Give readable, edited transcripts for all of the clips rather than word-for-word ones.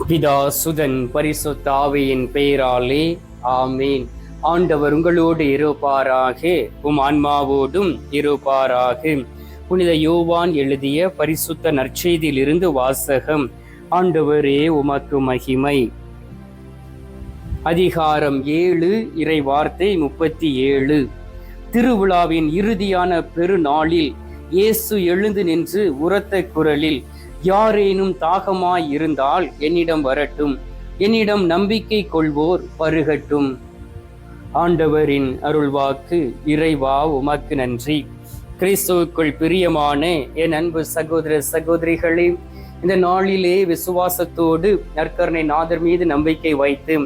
பிதா சுதன் பரிசுத்த ஆவியின் பெயராலே ஆமீன். ஆண்டவர் உங்களோடு இருப்பாராக, ஆன்மாவோடும் இருப்பாராக. புனித யோவான் எழுதிய பரிசுத்த நற்செய்தியிலிருந்து வாசகம். ஆண்டவரே உமக்கு மகிமை. அதிகாரம் 7, இறை வார்த்தை 37. திருவிழாவின் இறுதியான பெருநாளில் இயேசு எழுந்து நின்று உரத்த குரலில், யாரேனும் தாகமாய் இருந்தால் என்னிடம் வரட்டும், என்னிடம் நம்பிக்கை கொள்வோர் பருகட்டும். ஆண்டவரின் அருள்வாக்கு. இறைவா உமக்கு நன்றி. கிறிஸ்துவுக்குள் பிரியமான என் அன்பு சகோதர சகோதரிகளே, இந்த நாளிலே விசுவாசத்தோடு நற்கருணை நாதர் மீது நம்பிக்கை வைத்து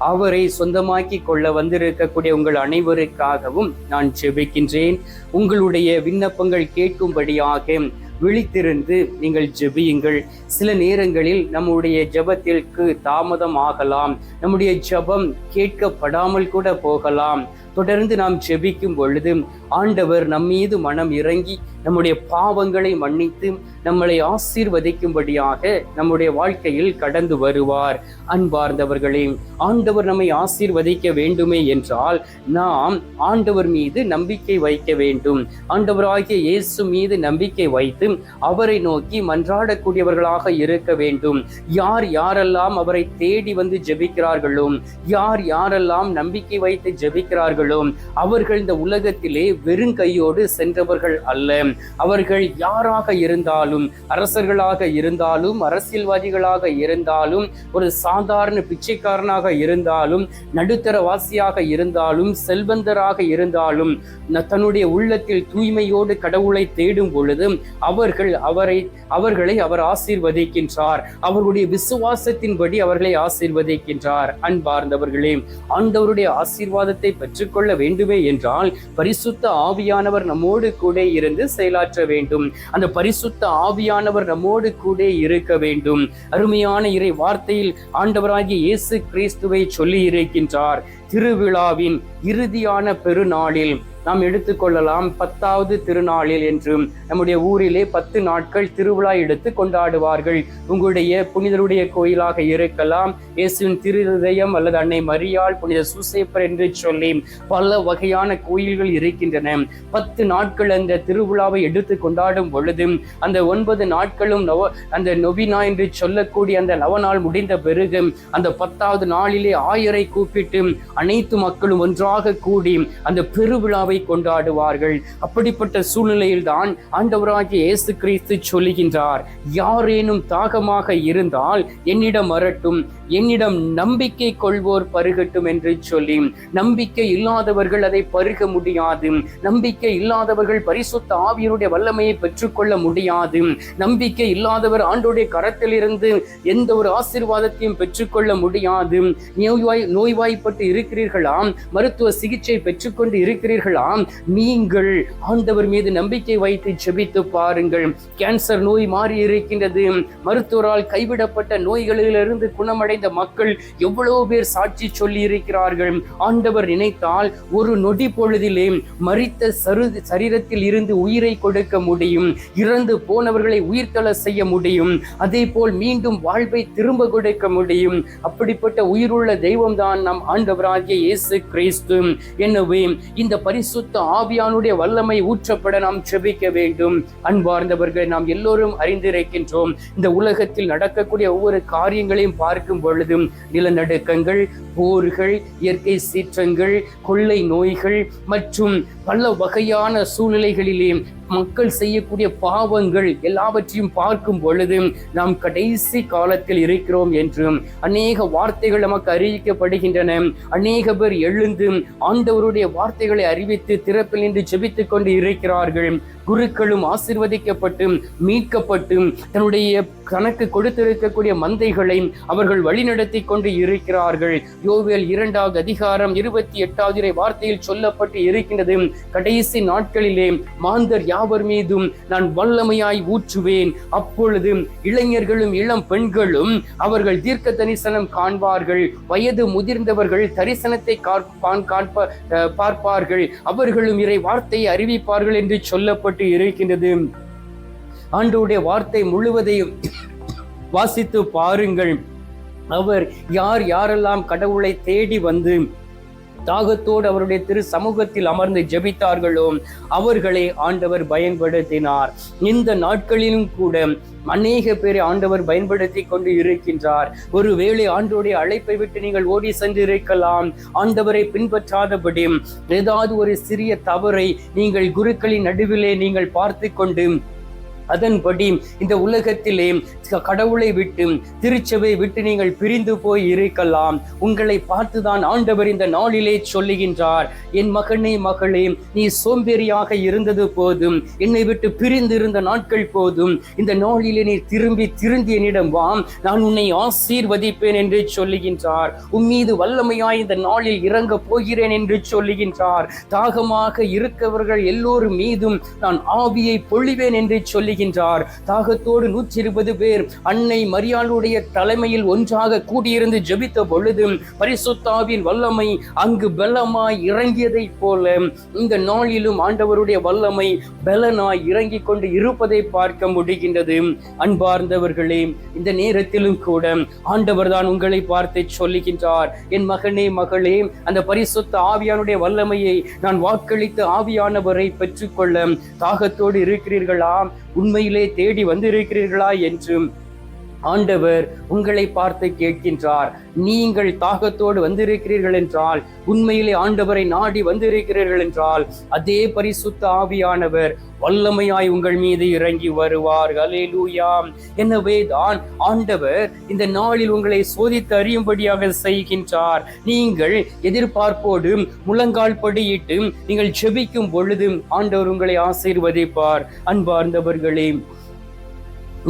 அவரை சொந்தமாக்கி கொள்ள வந்திருக்கக்கூடிய உங்கள் அனைவருக்காகவும் நான் ஜெபிக்கின்றேன். உங்களுடைய விண்ணப்பங்கள் கேட்கும்படியாக விழித்திருந்து நீங்கள் ஜெபியுங்கள். சில நேரங்களில் நம்முடைய ஜெபத்திற்கு தாமதம் ஆகலாம், நம்முடைய ஜெபம் கேட்கப்படாமல் கூட போகலாம். தொடர்ந்து நாம் ஜெபிக்கும் பொழுது ஆண்டவர் நம்மீது மனம் இறங்கி நம்முடைய பாவங்களை மன்னித்து நம்மளை ஆசீர்வதிக்கும்படியாக நம்முடைய வாழ்க்கையில் கடந்து வருவார். அன்பார்ந்தவர்களே, ஆண்டவர் நம்மை ஆசீர்வதிக்க வேண்டுமே என்றால் நாம் ஆண்டவர் மீது நம்பிக்கை வைக்க வேண்டும். ஆண்டவராகிய இயேசு மீது நம்பிக்கை வைத்து அவரை நோக்கி மன்றாடக்கூடியவர்களாக இருக்க வேண்டும். யார் யாரெல்லாம் அவரை தேடி வந்து ஜெபிக்கிறார்களோ, யார் யாரெல்லாம் நம்பிக்கை வைத்து ஜெபிக்கிறார்களோ, அவர்கள் இந்த உலகத்திலே வெறுங்கையோடு சென்றவர்கள் அல்ல. அவர்கள் யாராக இருந்தாலும், அரசர்களாக இருந்தாலும், அரசியல்வாதிகளாக இருந்தாலும், ஒரு சாதாரண பிச்சைக்காரனாக இருந்தாலும், நடுத்தரவாசியாக இருந்தாலும், செல்வந்தராக இருந்தாலும், தன்னுடைய உள்ளத்தில் தூய்மையோடு கடவுளை தேடும் பொழுது அவர்களை அவர் ஆசீர்வதிக்கின்றார். அவர்களுடைய விசுவாசத்தின்படி அவர்களை ஆசீர்வதிக்கின்றார். அன்பார்ந்தவர்களே, ஆண்டவருடைய ஆசீர்வாதத்தை பெற்றுக்கொள்ள வேண்டுமே என்றால் பரிசுத்த ஆவியானவர் நம்மோடு கூட இருந்து செயலாற்ற வேண்டும். அந்த பரிசுத்த ஆவியானவர் நம்மோடு கூட இருக்க வேண்டும். அருமையான இறை வார்த்தையில் ஆண்டவராகிய இயேசு கிறிஸ்துவை சொல்லி இருக்கின்றார். திருவிழாவின் இறுதியான பெருநாளில் நாம் எடுத்துக்கொள்ளலாம் 10வது திருநாளில் என்றும். நம்முடைய ஊரிலே 10 நாட்கள் திருவிழா எடுத்து கொண்டாடுவார்கள். உங்களுடைய புனிதருடைய கோயிலாக இருக்கலாம், இயேசுவின் திருஹிருதயம் அல்லது அன்னை மரியாள், புனித சூசேப்பர் என்று சொல்லி பல வகையான கோயில்கள் இருக்கின்றன. 10 நாட்கள் அந்த திருவிழாவை எடுத்து கொண்டாடும் பொழுது அந்த 9 நாட்களும் அந்த நொவினா என்று சொல்லக்கூடிய அந்த நவநாள் முடிந்த பிறகு அந்த 10வது நாளிலே ஆயரை கூப்பிட்டு அனைத்து மக்களும் ஒன்றாக கூடி அந்த பெருவிழாவை கொண்டாடுவார்கள். அப்படிப்பட்ட சூழ்நிலையில் தான் ஆண்டவராகிய இயேசு கிறிஸ்து சொல்லுகின்றார், யாரேனும் தாகமாக இருந்தால் என்னிடம் வரட்டும், என்னிடம் நம்பிக்கை கொள்வோர் பருகட்டும் என்று சொல்லி. நம்பிக்கை இல்லாதவர்கள் அதை பருக முடியாது. நம்பிக்கை இல்லாதவர்கள் பரிசுத்த ஆவியினுடைய வல்லமையை பெற்றுக்கொள்ள முடியாது. நம்பிக்கை இல்லாதவர் ஆண்டோடைய கரத்திலிருந்து எந்த ஒரு ஆசீர்வாதத்தையும் பெற்றுக்கொள்ள முடியாது. நோய்வாய்ப்பட்டு இருக்கிறீர்களா, மருத்துவ சிகிச்சை பெற்றுக்கொண்டு இருக்கிறீர்களா, நீங்கள் ஆண்டவர் மீது நம்பிக்கை வைத்து ஜெபித்து பாருங்கள். கேன்சர் நோய் மாறி இருக்கின்றது. மருத்துவரால் கைவிடப்பட்ட நோய்களிலிருந்து குணமடைந்த மக்கள் எவ்வளவு பேர் சாட்சி சொல்லி இருக்கிறார்கள். ஆண்டவர் நினைத்தால் ஒரு நொடி பொழுதிலே மரித்த சரீரத்தில் இருந்து உயிரை கொடுக்க முடியும். இறந்து போனவர்களை உயிர்த்தெழ செய்ய முடியும். அதே போல் மீண்டும் வாழ்வை திரும்ப கொடுக்க முடியும். அப்படிப்பட்ட உயிருள்ள தெய்வம் தான் நம் ஆண்டவராகிய இயேசு கிறிஸ்து. எனவே இந்த பரிசுத்த ஆவியானுடைய வல்லமை ஊற்றப்பட நாம் ஜெபிக்க வேண்டும். அன்பார்ந்தவர்கள், நாம் எல்லோரும் அறிந்திருக்கின்றோம், இந்த உலகத்தில் நடக்கக்கூடிய ஒவ்வொரு காரியங்களையும் பார்க்கும் பொழுதும் நிலநடுக்கங்கள், போர்கள், இயற்கை சீற்றங்கள், கொள்ளை நோய்கள் மற்றும் பல வகையான சூழ்நிலைகளிலே மக்கள் செய்யக்கூடிய பாவங்கள் எல்லாவற்றையும் பார்க்கும் பொழுது நாம் கடைசி காலத்தில் இருக்கிறோம் என்றும் அநேக வார்த்தைகள் நமக்கு அறிவிக்கப்படுகின்றன. அநேக பேர் எழுந்து ஆண்டவருடைய வார்த்தைகளை அறிவித்து திறப்பில் நின்று ஜெபித்துக் கொண்டு இருக்கிறார்கள். குருக்களும் ஆசீர்வதிக்கப்பட்டு மீட்கப்பட்டு தன்னுடைய கணக்கு கொடுத்திருக்கக்கூடிய மந்தைகளை அவர்கள் வழிநடத்தி கொண்டு இருக்கிறார்கள். யோவேல் 2வது அதிகாரம் 28வது வார்த்தையில் சொல்லப்பட்டு இருக்கின்றது, கடைசி நாட்களிலே மாந்தர் யாவர் மீதும் நான் வல்லமையாய் ஊற்றுவேன். அப்பொழுது இளைஞர்களும் இளம் பெண்களும் அவர்கள் தீர்க்க தரிசனம் காண்பார்கள். வயது முதிர்ந்தவர்கள் தரிசனத்தை பார்ப்பார்கள். அவர்களும் இறை வார்த்தையை அறிவிப்பார்கள் என்று சொல்லப்பட்டு இருக்கின்றது. ஆண்டவருடைய வார்த்தை முழுவதையும் வாசித்து பாருங்கள். அவர் யாரெல்லாம் கடவுளை தேடி வந்து தாகத்தோடு அவருடைய திரு சமூகத்தில் அமர்ந்து ஜெபித்தார்களோ அவர்களை ஆண்டவர் பயன்படுத்தினார். இந்த நாட்களிலும் கூட அநேக பேரை ஆண்டவர் பயன்படுத்தி கொண்டு இருக்கின்றார். ஒருவேளை ஆண்டவருடைய அழைப்பை விட்டு நீங்கள் ஓடி சென்று இருக்கலாம். ஆண்டவரை பின்பற்றாதபடி ஏதாவது ஒரு சிறிய தவறை நீங்கள் குருக்களின் நடுவிலே நீங்கள் பார்த்து கொண்டு அதன்படி இந்த உலகத்திலே கடவுளை விட்டு திருச்சபை விட்டு நீங்கள் பிரிந்து போய் இருக்கலாம். உங்களை பார்த்துதான் ஆண்டவர் இந்த நாளிலே சொல்லுகின்றார், என் மகனே மகளே, நீ சோம்பேறியாக இருந்தது போதும், என்னை விட்டு பிரிந்திருந்த நாட்கள் போதும், இந்த நாளிலே நீ திருந்தி என்னிடம் வா, நான் உன்னை ஆசீர்வதிப்பேன் என்று சொல்லுகின்றார். உம்மீது வல்லமையாய் இந்த நாளில் இறங்க போகிறேன் என்று சொல்லுகின்றார். தாகமாக இருக்கவர்கள் எல்லோரும் மீதும் நான் ஆவியை பொழிவேன் என்று சொல்லுகின்றார். தாகத்தோடு 120 பேர் அன்னை மரியாளுடைய தலைமையில் ஒன்றாக கூடியிருந்து ஜெபித்த பொழுது பரிசுத்த ஆவியின் வல்லமை அங்கு பலமாய் இறங்கியதை போல இந்த நாளிலும் ஆண்டவருடைய வல்லமை பலனாய் இறங்கி கொண்டு இருப்பதை பார்க்க முடிகின்றது. அன்பார்ந்தவர்களே, இந்த நேரத்திலும் கூட ஆண்டவர் தான் உங்களை பார்த்து சொல்லுகின்றார், என் மகனே மகளே, அந்த பரிசுத்த ஆவியானுடைய வல்லமையை நான் வாக்களித்த ஆவியானவரை பெற்றுக்கொள்ள தாகத்தோடு இருக்கிறீர்களா? உண்மையிலே தேடி வந்திருக்கிறீர்களா என்று ஆண்டவர் உங்களை பார்த்து கேட்கின்றார். நீங்கள் தாகத்தோடு வந்திருக்கிறீர்கள் என்றால், உண்மையிலே ஆண்டவரை நாடி வந்திருக்கிறீர்கள் என்றால், அதே பரிசுத்த ஆவியானவர் வல்லமையாய் உங்கள் மீது இறங்கி வருவார். அல்லேலூயா. எனவே தான் ஆண்டவர் இந்த நாளில் உங்களை சோதித்து அறியும்படியாக செய்கின்றார். நீங்கள் எதிர்பார்ப்போடு முழங்கால் படியிட்டு நீங்கள் ஜெபிக்கும் பொழுது ஆண்டவர் உங்களை ஆசீர்வதிப்பார். அன்பார்ந்தவர்களே,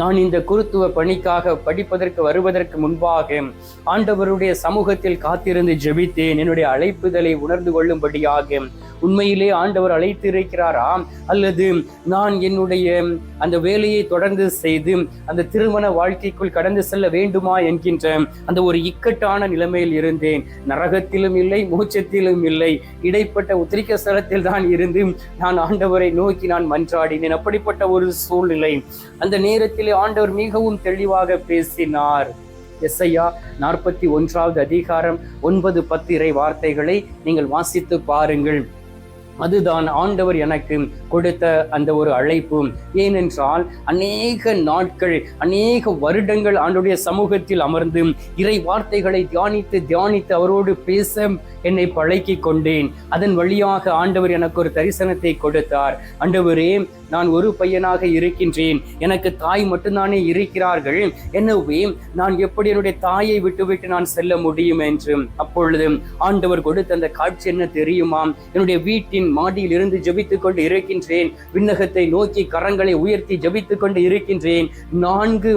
நான் இந்த குருத்துவ பணிக்காக படிப்பதற்கு வருவதற்கு முன்பாக ஆண்டவருடைய சமூகத்தில் காத்திருந்து ஜெபித்தேன். என்னுடைய அழைப்புதலை உணர்ந்து கொள்ளும்படியாக உண்மையிலே ஆண்டவர் அழைத்து இருக்கிறாரா, அல்லது நான் என்னுடைய அந்த வேலையை தொடர்ந்து செய்து அந்த திருமண வாழ்க்கைக்குள் கடந்து செல்ல வேண்டுமா என்கின்ற அந்த ஒரு இக்கட்டான நிலைமையில் இருந்தேன். நரகத்திலும் இல்லை, மோட்சத்திலும் இல்லை, இடைப்பட்ட உத்திரிக்க ஸ்தலத்தில் தான் இருந்து நான் ஆண்டவரை நோக்கி நான் மன்றாடினேன். அப்படிப்பட்ட ஒரு சூழ்நிலை. அந்த நேரத்திலே ஆண்டவர் மிகவும் தெளிவாக பேசினார். எஸ்ஐயா 41 அதிகாரம் 9-10 இறை வார்த்தைகளை நீங்கள் வாசித்து பாருங்கள். அதுதான் ஆண்டவர் எனக்கு கொடுத்த அந்த ஒரு அழைப்பு. ஏனென்றால் அநேக நாட்கள், அநேக வருடங்கள் ஆண்டவருடைய சமூகத்தில் அமர்ந்து இறை வார்த்தைகளை தியானித்து அவரோடு பேச என்னை பழக்கி கொண்டேன். அதன் வழியாக ஆண்டவர் எனக்கு ஒரு தரிசனத்தை கொடுத்தார். ஆண்டவரே, நான் ஒரு பையனாக இருக்கின்றேன், எனக்கு தாய் மட்டும்தானே இருக்கிறார்கள், எனவே நான் எப்படி என்னுடைய தாயை விட்டு நான் செல்ல முடியும் என்று. அப்பொழுது ஆண்டவர் கொடுத்த அந்த காட்சி என்ன தெரியுமா? என்னுடைய வீட்டின் மாடியில் இருந்து ஜெபித்துக் கொண்டு இருக்கின்றேன். விண்ணகத்தை நோக்கி கரங்களை உயர்த்தி ஜெபித்துக் கொண்டு இருக்கின்றேன். 4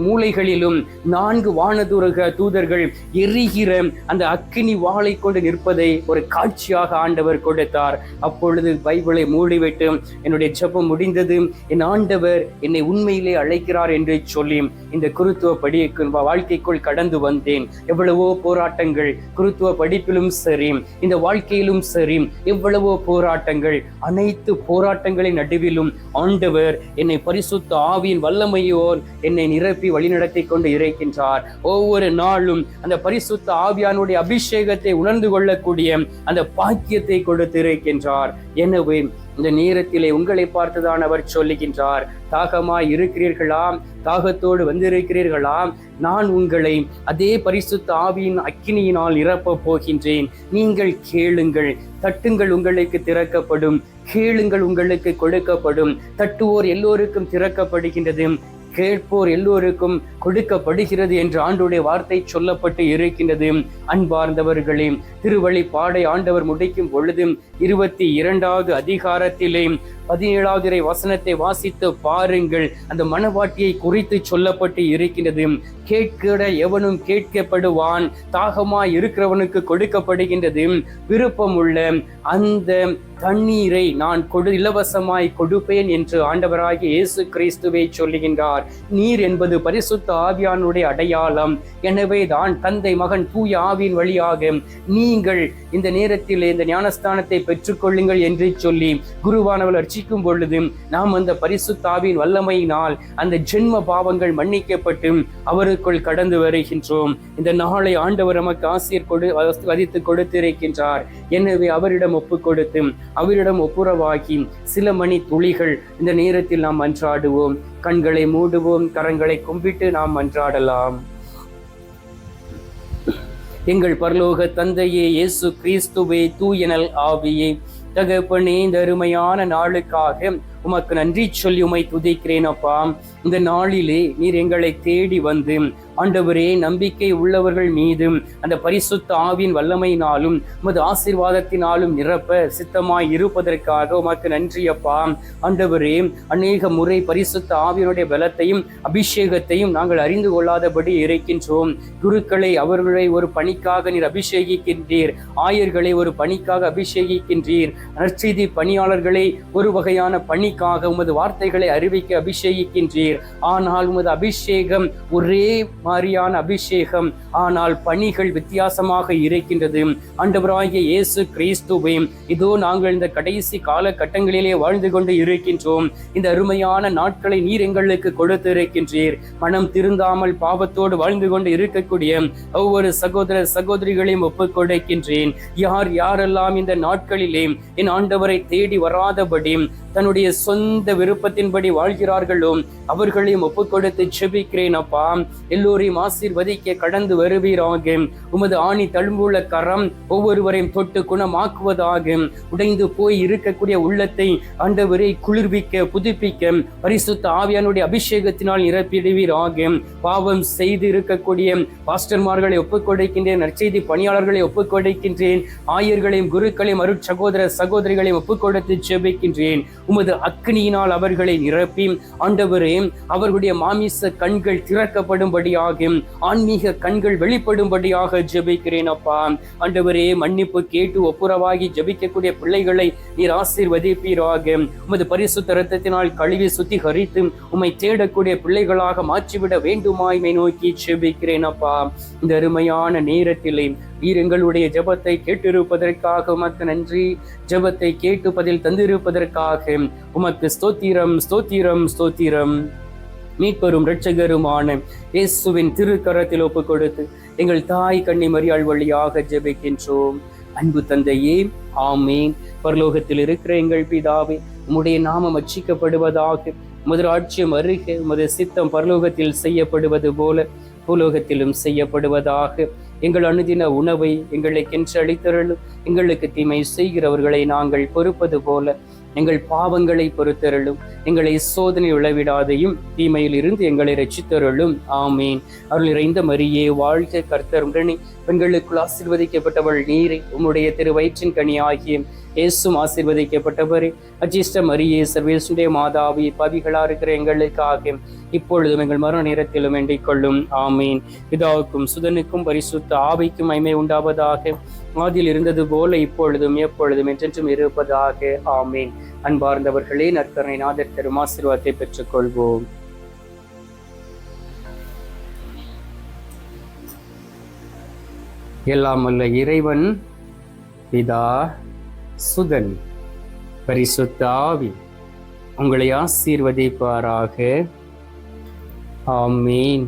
மூலைகளிலும் 4 வானதூரக தூதர்கள் எரிகிற அந்த அக்கினி வாளை கொண்டு நிற்பதை ஒரு காட்சியாக ஆண்டவர் கொடுத்தார். அப்பொழுது பைபிளை மூடிவிட்டு என்னுடைய ஜெபம் முடிந்தது. என் ஆண்டவர் என்னை உண்மையிலே அழைக்கிறார் என்று சொல்லி இந்த குருத்துவ படிக்கு வாழ்க்கைக்குள் கடந்து வந்தேன். எவ்வளவோ போராட்டங்கள், குருத்துவ படிப்பிலும் சரி, இந்த வாழ்க்கையிலும் சரி, எவ்வளவோ போராட்டங்கள். அனைத்து போராட்டங்களின் நடுவிலும் ஆண்டவர் என்னை பரிசுத்த ஆவியின் வல்லமையோர் என்னை நிரப்பி வழிநடத்தி கொண்டு இருக்கின்றார். ஒவ்வொரு நாளும் அந்த பரிசுத்த ஆவியானுடைய அபிஷேகத்தை உணர்ந்து கொள்ளக்கூடிய அந்த பாக்கியத்தை கொடுத்து இருக்கின்றார். எனவே இந்த நேரத்திலே உங்களை பார்த்துதான் அவர் சொல்லுகின்றார், தாகமாய் இருக்கிறீர்களா? தாகத்தோடு வந்திருக்கிறீர்களா? நான் உங்களை அதே பரிசுத்த ஆவியின் அக்கினியினால் நிரப்ப போகின்றேன். நீங்கள் கேளுங்கள், தட்டுங்கள், உங்களுக்கு திறக்கப்படும், கேளுங்கள், உங்களுக்கு கொடுக்கப்படும். தட்டுவோர் எல்லோருக்கும் திறக்கப்படுகின்றது, கேட்போர் எல்லோருக்கும் கொடுக்கப்படுகிறது என்று ஆண்டவருடைய வார்த்தை சொல்லப்பட்டு இருக்கின்றது. அன்பார்ந்தவர்களே, திருவழிப்பாடை ஆண்டவர் முடிக்கும் பொழுது 22வது அதிகாரத்திலே 17வது இறை வசனத்தை வாசித்து பாருங்கள். அந்த மணவாட்டியை குறித்து சொல்லப்பட்டு இருக்கின்றது. கேட்கிற எவனும் கேட்கப்படுவான், தாகமாய் இருக்கிறவனுக்கு கொடுக்கப்படுகின்றது. விருப்பமுள்ள அந்த தண்ணீரை நான் இலவசமாய் கொடுப்பேன் என்று ஆண்டவராகிய இயேசு கிறிஸ்துவை சொல்லுகின்றார். இருக்கிறார். நீர் என்பது பரிசுத்த ஆவியானுடைய அடையாளம். எனவே தான் தந்தை மகன் தூய ஆவியின் வழியாக நீங்கள் இந்த நேரத்தில் இந்த ஞானஸ்தானத்தை பெற்றுக்கொள்ளுங்கள் என்று சொல்லி குருவானவர் அர்ச்சிக்கும் பொழுது நாம் அந்த பரிசுத்த ஆவியின் வல்லமையினால் அந்த ஜென்ம பாவங்கள் மன்னிக்கப்பட்டு அவருக்குள் கடந்து வருகின்றோம். இந்த நாளை ஆண்டவர் நமக்கு ஆசீர் வதித்து கொடுத்திருக்கின்றார். எனவே அவரிடம் ஒப்பு கொடுத்து அவரிடம் ஒப்புரவாகி சில மணி துளிகள் இந்த நேரத்தில் நாம் மன்றாடுவோம். கண்களை மூடுவோம், கரங்களை கும்பிட்டு நாம் மன்றாடலாம். எங்கள் பரலோக தந்தையே, இயேசு கிறிஸ்துவே, தூயனல் ஆவியே, தகப்பனே, இந்த அருமையான நாளுக்காக உமக்கு நன்றி சொல்லி உமை துதிக்கிறேன் அப்பா. இந்த நாளிலே நீர் எங்களை தேடி வந்து ஆண்டவரே, நம்பிக்கை உள்ளவர்கள் மீது அந்த பரிசுத்த ஆவியின் வல்லமையினாலும் உமது ஆசீர்வாதத்தினாலும் நிரப்ப சித்தமாய் இருப்பதற்காக உமக்கு நன்றி அப்பா. ஆண்டவரே, அநேக முறை பரிசுத்த ஆவியினுடைய பலத்தையும் அபிஷேகத்தையும் நாங்கள் அறிந்து கொள்ளாதபடி இருக்கின்றோம். குருக்களை அவர்களை ஒரு பணிக்காக நீர் அபிஷேகிக்கின்றீர், ஆயர்களை ஒரு பணிக்காக அபிஷேகிக்கின்றீர், நற்செய்தி பணியாளர்களை ஒரு வகையான பணிக்காக உமது வார்த்தைகளை அறிவிக்க அபிஷேகிக்கின்றீர். ஆனால் உமது அபிஷேகம் ஒரே மாதிரியான அபிஷேகம், ஆனால் பணிகள் வித்தியாசமாக இருக்கின்றது. ஆண்டவராகிய இயேசு கிறிஸ்துவே, இதோ நாங்கள் இந்த கடைசி காலகட்டங்களிலே வாழ்ந்து கொண்டு இருக்கின்றோம். இந்த அருமையான நாட்களை நீர் எங்களுக்கு கொடுத்து இருக்கின்றீர். மனம் திருந்தாமல் பாவத்தோடு வாழ்ந்து கொண்டு இருக்கக்கூடிய ஒவ்வொரு சகோதர சகோதரிகளையும் ஒப்புக் கொடுக்கின்றேன். யாரெல்லாம் இந்த நாட்களிலே என் ஆண்டவரை தேடி வராதபடி தன்னுடைய சொந்த விருப்பத்தின்படி வாழ்கிறார்களோ அவர்களையும் ஒப்புக் கொடுத்து செபிக்கிறேன் அப்பா. எல்லோரையும் ஆசீர்வதிக்க கடந்து வருவீராக. உமது ஆணி தழும்புள்ள கரம் ஒவ்வொருவரையும் தொட்டு குணமாக்குவதாக. உடைந்து போய் இருக்கக்கூடிய உள்ளத்தை ஆண்டவரை குளிர்விக்க புதுப்பிக்க பரிசுத்த ஆவியானுடைய அபிஷேகத்தினால் நிரப்பிடுவீராக. பாவம் செய்து இருக்கக்கூடிய பாஸ்டர்மார்களை ஒப்புக் கொடுக்கின்றேன், நற்செய்தி பணியாளர்களை ஒப்புக் கொடுக்கின்றேன், ஆயர்களையும் குருக்களையும் அருட்சகோதர சகோதரிகளையும் ஒப்புக் கொடுத்து செபிக்கின்றேன். உமது அக்னியினால் அவர்களை நிரப்பி ஆண்டவரே, அவர்களுடைய மாமிச கண்கள் திறக்கப்படும்படியாக, ஆன்மீக கண்கள் வெளிப்படும்படியாக ஜெபிக்கிறேன் அப்பா. ஆண்டவரே, மன்னிப்பு கேட்டு ஒப்புரவாகி ஜெபிக்கக்கூடிய பிள்ளைகளை நீர் ஆசீர்வதிப்பீராக. உமது பரிசுத்த இரத்தத்தினால் கழுவி சுத்திகரித்து உம்மை தேடக்கூடிய பிள்ளைகளாக மாற்றிவிட வேண்டுமாய்மை நோக்கி ஜெபிக்கிறேன் அப்பா. இந்த அருமையான நேரத்திலே நீர் எங்களுடைய ஜெபத்தை கேட்டிருப்பதற்காக உமக்கு நன்றி. ஜெபத்தை கேட்டு பதில் தந்திருப்பதற்காக உமக்கு ஸ்தோத்திரம், ஸ்தோத்திரம், ஸ்தோத்திரம். மீட்பெரும் இரட்சகருமான இயேசுவின் திருக்கரத்தில் ஒப்புக் கொடுத்து எங்கள் தாய் கன்னி மரியாள் வழியாக ஜெபிக்கின்றோம். அன்பு தந்தையே, ஆமேன். பரலோகத்தில் இருக்கிற எங்கள் பிதாவே, உம்முடைய நாமம் அர்ச்சிக்கப்படுவதாக. உமது ராஜ்யம் அருக. உமது சித்தம் பரலோகத்தில் செய்யப்படுவது போல பூலோகத்திலும் செய்யப்படுவதாக. எங்கள் அனுதின உணவை எங்களுக்கென்று அளித்தருளும். எங்களுக்கு தீமை செய்கிறவர்களை நாங்கள் பொறுப்பது போல எங்கள் பாவங்களை பொறுத்தருளும். எங்களை சோதனை விளைவிடாதையும் தீமையில் இருந்து எங்களை ரட்சித்தருளும். ஆமீன். அருள் நிறைந்த மரியே வாழ்க, கர்த்தர் உடனே பெண்களுக்குள் ஆசீர்வதிக்கப்பட்டவள் நீரே. உம்முடைய திருவயிற்றின் கனி ஆகிய இயேசும் ஆசீர்வதிக்கப்பட்டவரே. அஜிஷ்ட மரியே, சர்வேசுடைய மாதாவி, பாவிகளா இருக்கிற எங்களுக்காக இப்பொழுதும் எங்கள் மரண நேரத்திலும் வேண்டிக் கொள்ளும். ஆமீன். பிதாவுக்கும் சுதனுக்கும் பரிசுத்த ஆவிக்கும் மகிமை உண்டாவதாக. ஆதியில் இருந்தது போல இப்பொழுதும் எப்பொழுதும் என்றென்றும் இருப்பதாக. ஆமீன். அன்பார்ந்தவர்களே, நற்கருணை நாதர் தரும் ஆசீர்வாதத்தை பெற்றுக் கொள்வோம். எல்லாம் வல்ல இறைவன் பிதா, சுதன், பரிசுத்த ஆவி உங்களை ஆசீர்வதிப்பாராக. ஆமீன்.